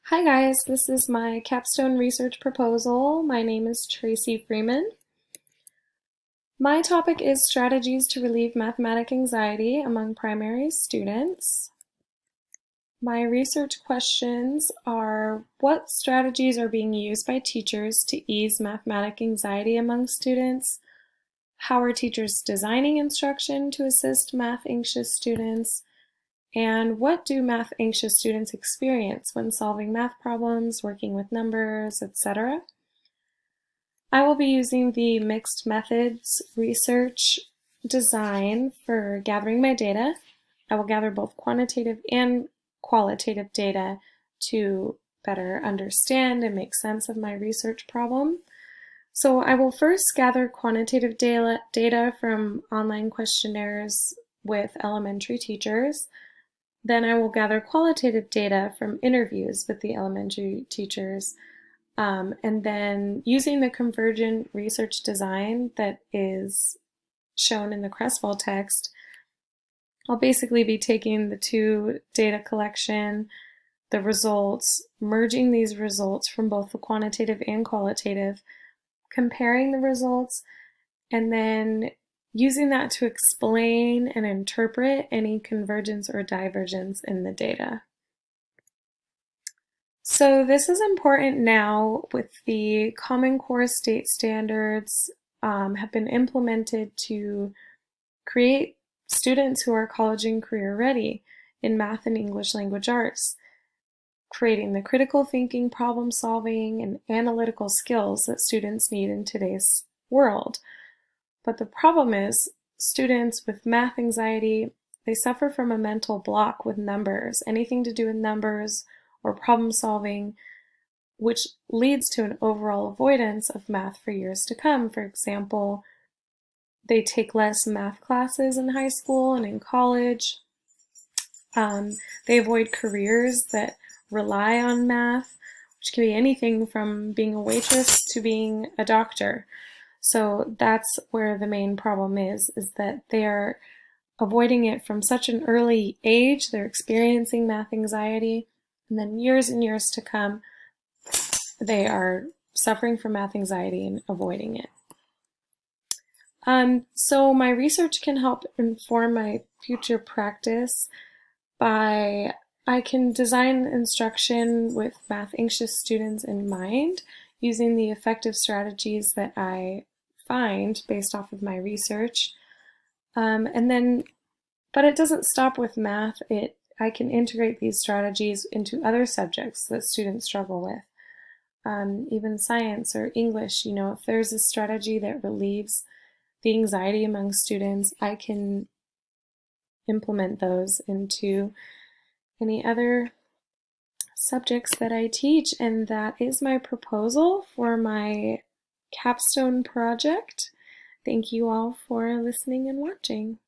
Hi guys, this is my capstone research proposal. My name is Tracy Freeman. My topic is strategies to relieve mathematic anxiety among primary students. My research questions are: what strategies are being used by teachers to ease mathematic anxiety among students? How are teachers designing instruction to assist math-anxious students? And what do math-anxious students experience when solving math problems, working with numbers, etc.? I will be using the mixed methods research design for gathering my data. I will gather both quantitative and qualitative data to better understand and make sense of my research problem. So I will first gather quantitative data from online questionnaires with elementary teachers. Then I will gather qualitative data from interviews with the elementary teachers. And then using the convergent research design that is shown in the Creswell text, I'll basically be taking the two data collection, the results, merging these results from both the quantitative and qualitative, comparing the results, and then using that to explain and interpret any convergence or divergence in the data. So this is important now with the Common Core state standards have been implemented to create students who are college and career ready in math and English language arts, creating the critical thinking, problem solving, and analytical skills that students need in today's world. But the problem is students with math anxiety, they suffer from a mental block with numbers, anything to do with numbers or problem solving, which leads to an overall avoidance of math for years to come. For example, they take less math classes in high school and in college. They avoid careers that rely on math, which can be anything from being a waitress to being a doctor. So that's where the main problem is that they are avoiding it from such an early age. They're experiencing math anxiety, and then years and years to come, they are suffering from math anxiety and avoiding it. So my research can help inform my future practice by I can design instruction with math-anxious students in mind using the effective strategies that I find based off of my research. But it doesn't stop with math. I can integrate these strategies into other subjects that students struggle with. Even science or English, if there's a strategy that relieves the anxiety among students, I can implement those into any other subjects that I teach, and that is my proposal for my capstone project. Thank you all for listening and watching.